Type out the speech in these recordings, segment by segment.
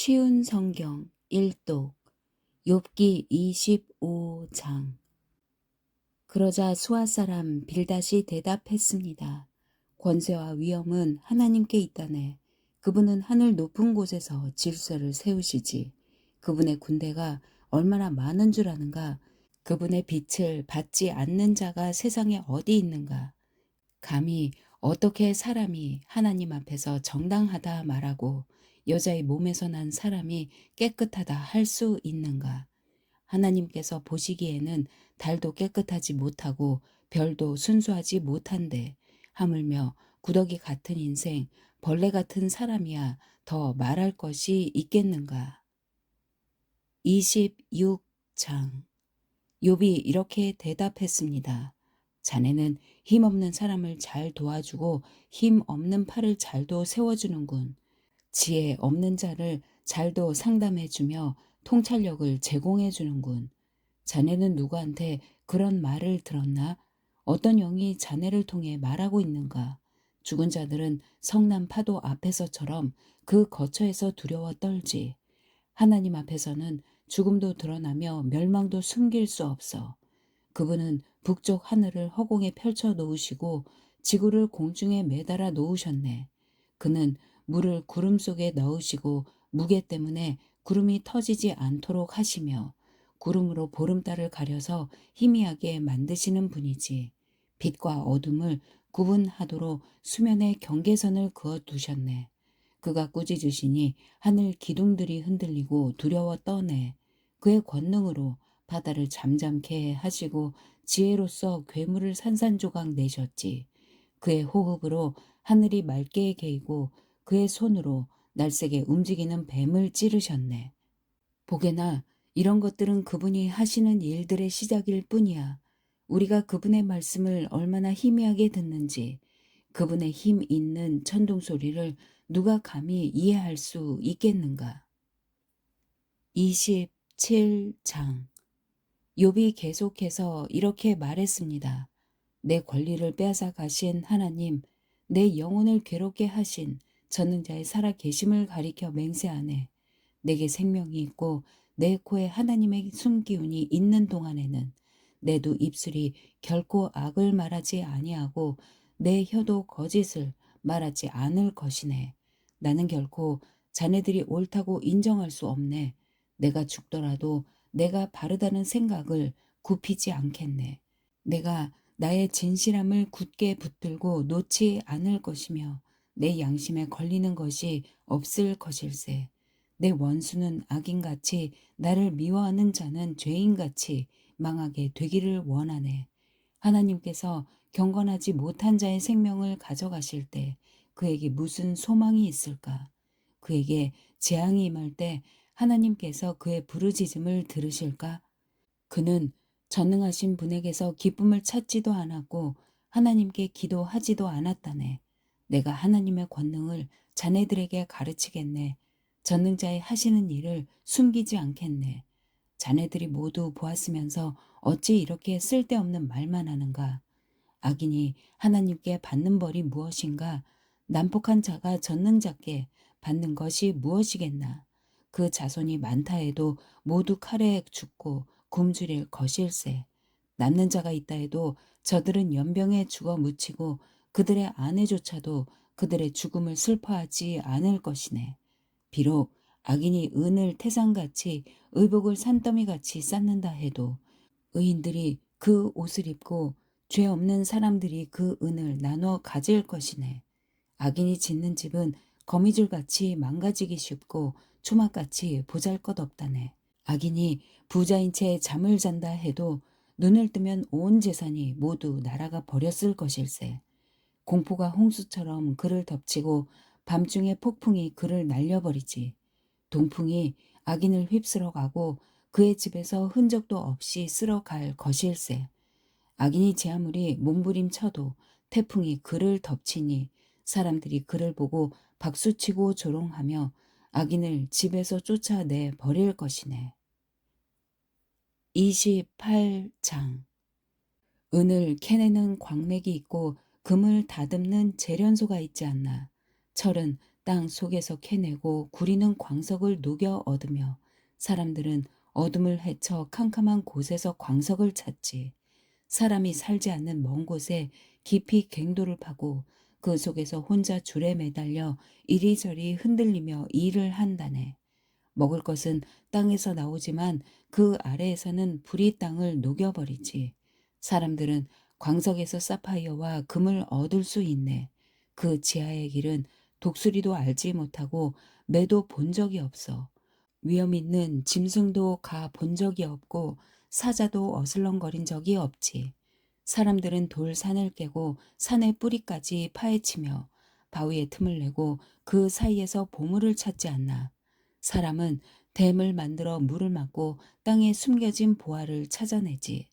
쉬운 성경 1독 욥기 25장. 그러자 수아 사람 빌닷이 대답했습니다. 권세와 위엄은 하나님께 있다네. 그분은 하늘 높은 곳에서 질서를 세우시지. 그분의 군대가 얼마나 많은 줄 아는가. 그분의 빛을 받지 않는 자가 세상에 어디 있는가. 감히 어떻게 사람이 하나님 앞에서 정당하다 말하고 여자의 몸에서 난 사람이 깨끗하다 할 수 있는가? 하나님께서 보시기에는 달도 깨끗하지 못하고 별도 순수하지 못한데 하물며 구더기 같은 인생, 벌레 같은 사람이야 더 말할 것이 있겠는가? 26장. 욥이 이렇게 대답했습니다. 자네는 힘없는 사람을 잘 도와주고 힘 없는 팔을 잘도 세워주는군. 지혜 없는 자를 잘도 상담해주며 통찰력을 제공해주는군. 자네는 누구한테 그런 말을 들었나? 어떤 영이 자네를 통해 말하고 있는가? 죽은 자들은 성난 파도 앞에서처럼 그 거처에서 두려워 떨지. 하나님 앞에서는 죽음도 드러나며 멸망도 숨길 수 없어. 그분은 북쪽 하늘을 허공에 펼쳐 놓으시고 지구를 공중에 매달아 놓으셨네. 그는 물을 구름 속에 넣으시고 무게 때문에 구름이 터지지 않도록 하시며 구름으로 보름달을 가려서 희미하게 만드시는 분이지. 빛과 어둠을 구분하도록 수면에 경계선을 그어 두셨네. 그가 꾸짖으시니 하늘 기둥들이 흔들리고 두려워 떠네. 그의 권능으로 바다를 잠잠케 하시고 지혜로서 괴물을 산산조각 내셨지. 그의 호흡으로 하늘이 맑게 개이고 그의 손으로 날쌔게 움직이는 뱀을 찌르셨네. 보게나 이런 것들은 그분이 하시는 일들의 시작일 뿐이야. 우리가 그분의 말씀을 얼마나 희미하게 듣는지, 그분의 힘 있는 천둥 소리를 누가 감히 이해할 수 있겠는가? 27장. 욥이 계속해서 이렇게 말했습니다. 내 권리를 빼앗아 가신 하나님, 내 영혼을 괴롭게 하신 전능자의 살아 계심을 가리켜 맹세하네. 내게 생명이 있고 내 코에 하나님의 숨기운이 있는 동안에는 내 두 입술이 결코 악을 말하지 아니하고 내 혀도 거짓을 말하지 않을 것이네. 나는 결코 자네들이 옳다고 인정할 수 없네. 내가 죽더라도 내가 바르다는 생각을 굽히지 않겠네. 내가 나의 진실함을 굳게 붙들고 놓지 않을 것이며 내 양심에 걸리는 것이 없을 것일세. 내 원수는 악인같이 나를 미워하는 자는 죄인같이 망하게 되기를 원하네. 하나님께서 경건하지 못한 자의 생명을 가져가실 때 그에게 무슨 소망이 있을까? 그에게 재앙이 임할 때 하나님께서 그의 부르짖음을 들으실까? 그는 전능하신 분에게서 기쁨을 찾지도 않았고 하나님께 기도하지도 않았다네. 내가 하나님의 권능을 자네들에게 가르치겠네. 전능자의 하시는 일을 숨기지 않겠네. 자네들이 모두 보았으면서 어찌 이렇게 쓸데없는 말만 하는가? 악인이 하나님께 받는 벌이 무엇인가? 난폭한 자가 전능자께 받는 것이 무엇이겠나? 그 자손이 많다 해도 모두 칼에 죽고 굶주릴 것일세. 남는 자가 있다 해도 저들은 연병에 죽어 묻히고 그들의 아내조차도 그들의 죽음을 슬퍼하지 않을 것이네. 비록 악인이 은을 태산같이 의복을 산더미같이 쌓는다 해도 의인들이 그 옷을 입고 죄 없는 사람들이 그 은을 나눠 가질 것이네. 악인이 짓는 집은 거미줄같이 망가지기 쉽고 초막같이 보잘것없다네. 악인이 부자인 채 잠을 잔다 해도 눈을 뜨면 온 재산이 모두 날아가 버렸을 것일세. 공포가 홍수처럼 그를 덮치고 밤중에 폭풍이 그를 날려버리지. 동풍이 악인을 휩쓸어 가고 그의 집에서 흔적도 없이 쓸어갈 것일세. 악인이 제 아무리 몸부림쳐도 태풍이 그를 덮치니 사람들이 그를 보고 박수치고 조롱하며 악인을 집에서 쫓아내 버릴 것이네. 28장. 은을 캐내는 광맥이 있고 금을 다듬는 재련소가 있지 않나. 철은 땅 속에서 캐내고 구리는 광석을 녹여 얻으며 사람들은 어둠을 헤쳐 캄캄한 곳에서 광석을 찾지. 사람이 살지 않는 먼 곳에 깊이 갱도를 파고 그 속에서 혼자 줄에 매달려 이리저리 흔들리며 일을 한다네. 먹을 것은 땅에서 나오지만 그 아래에서는 불이 땅을 녹여버리지. 사람들은 광석에서 사파이어와 금을 얻을 수 있네. 그 지하의 길은 독수리도 알지 못하고 매도 본 적이 없어. 위험 있는 짐승도 가 본 적이 없고 사자도 어슬렁거린 적이 없지. 사람들은 돌산을 깨고 산의 뿌리까지 파헤치며 바위에 틈을 내고 그 사이에서 보물을 찾지 않나. 사람은 댐을 만들어 물을 막고 땅에 숨겨진 보화를 찾아내지.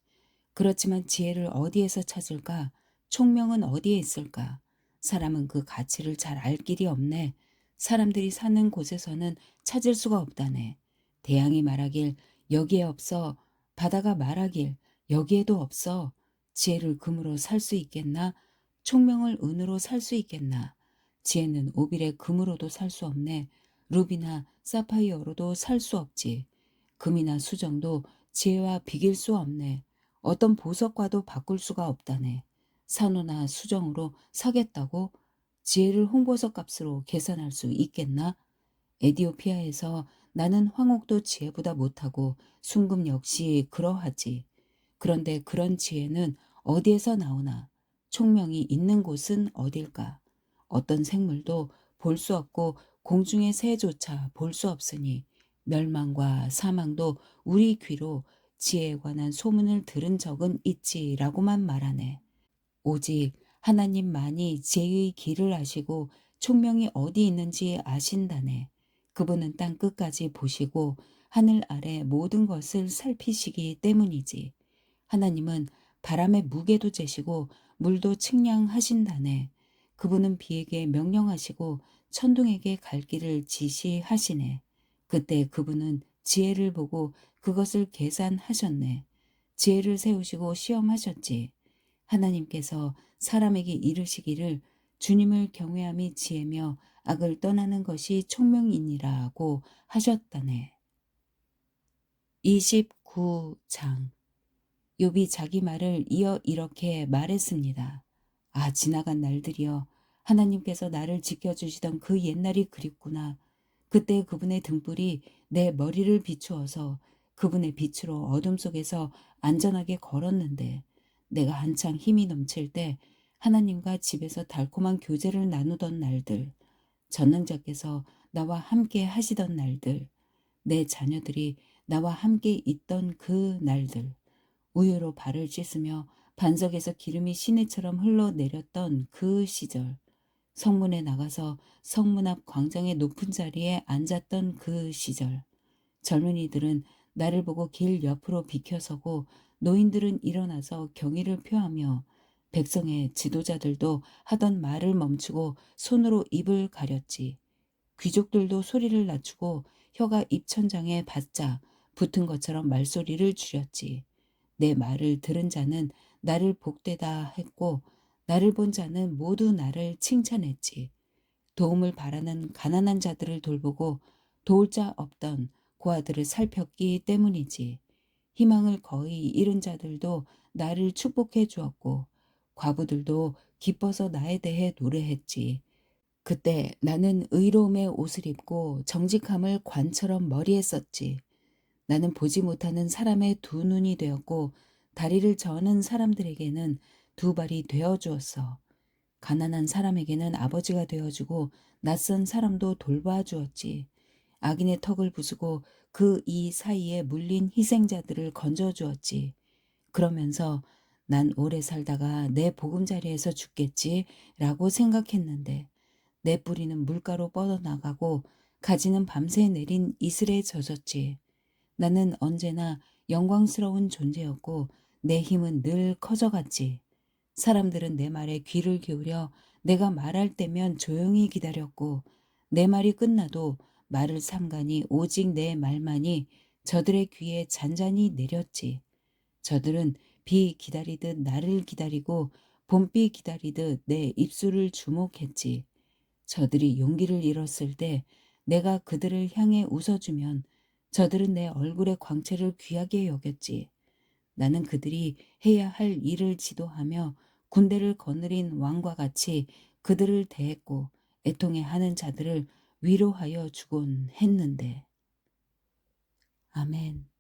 그렇지만 지혜를 어디에서 찾을까? 총명은 어디에 있을까? 사람은 그 가치를 잘 알 길이 없네. 사람들이 사는 곳에서는 찾을 수가 없다네. 대양이 말하길 여기에 없어. 바다가 말하길 여기에도 없어. 지혜를 금으로 살 수 있겠나? 총명을 은으로 살 수 있겠나? 지혜는 오빌의 금으로도 살 수 없네. 루비나 사파이어로도 살 수 없지. 금이나 수정도 지혜와 비길 수 없네. 어떤 보석과도 바꿀 수가 없다네. 산호나 수정으로 사겠다고? 지혜를 홍보석 값으로 계산할 수 있겠나? 에디오피아에서 나는 황옥도 지혜보다 못하고 순금 역시 그러하지. 그런데 그런 지혜는 어디에서 나오나? 총명이 있는 곳은 어딜까? 어떤 생물도 볼 수 없고 공중의 새조차 볼 수 없으니 멸망과 사망도 우리 귀로 지혜에 관한 소문을 들은 적은 있지라고만 말하네. 오직 하나님만이 지혜의 길을 아시고 총명이 어디 있는지 아신다네. 그분은 땅 끝까지 보시고 하늘 아래 모든 것을 살피시기 때문이지. 하나님은 바람의 무게도 재시고 물도 측량하신다네. 그분은 비에게 명령하시고 천둥에게 갈 길을 지시하시네. 그때 그분은 지혜를 보고 그것을 계산하셨네. 지혜를 세우시고 시험하셨지. 하나님께서 사람에게 이르시기를 주님을 경외함이 지혜며 악을 떠나는 것이 총명이니라고 하셨다네. 29장 욥이 자기 말을 이어 이렇게 말했습니다. 아, 지나간 날들이여. 하나님께서 나를 지켜주시던 그 옛날이 그립구나. 그때 그분의 등불이 내 머리를 비추어서 그분의 빛으로 어둠 속에서 안전하게 걸었는데 내가 한창 힘이 넘칠 때 하나님과 집에서 달콤한 교제를 나누던 날들, 전능자께서 나와 함께 하시던 날들, 내 자녀들이 나와 함께 있던 그 날들, 우유로 발을 씻으며 반석에서 기름이 시내처럼 흘러내렸던 그 시절, 성문에 나가서 성문 앞 광장의 높은 자리에 앉았던 그 시절, 젊은이들은 나를 보고 길 옆으로 비켜서고 노인들은 일어나서 경의를 표하며 백성의 지도자들도 하던 말을 멈추고 손으로 입을 가렸지. 귀족들도 소리를 낮추고 혀가 입천장에 바짝 붙은 것처럼 말소리를 줄였지. 내 말을 들은 자는 나를 복되다 했고 나를 본 자는 모두 나를 칭찬했지. 도움을 바라는 가난한 자들을 돌보고 도울 자 없던 고아들을 살폈기 때문이지. 희망을 거의 잃은 자들도 나를 축복해 주었고 과부들도 기뻐서 나에 대해 노래했지. 그때 나는 의로움의 옷을 입고 정직함을 관처럼 머리에 썼지. 나는 보지 못하는 사람의 두 눈이 되었고 다리를 저는 사람들에게는 두 발이 되어 주었어. 가난한 사람에게는 아버지가 되어주고 낯선 사람도 돌봐주었지. 악인의 턱을 부수고 그 이 사이에 물린 희생자들을 건져주었지. 그러면서 난 오래 살다가 내 보금자리에서 죽겠지라고 생각했는데 내 뿌리는 물가로 뻗어나가고 가지는 밤새 내린 이슬에 젖었지. 나는 언제나 영광스러운 존재였고 내 힘은 늘 커져갔지. 사람들은 내 말에 귀를 기울여 내가 말할 때면 조용히 기다렸고 내 말이 끝나도 말을 삼가니 오직 내 말만이 저들의 귀에 잔잔히 내렸지. 저들은 비 기다리듯 나를 기다리고 봄비 기다리듯 내 입술을 주목했지. 저들이 용기를 잃었을 때 내가 그들을 향해 웃어주면 저들은 내 얼굴의 광채를 귀하게 여겼지. 나는 그들이 해야 할 일을 지도하며 군대를 거느린 왕과 같이 그들을 대했고 애통해 하는 자들을 위로하여 주곤 했는데. 아멘.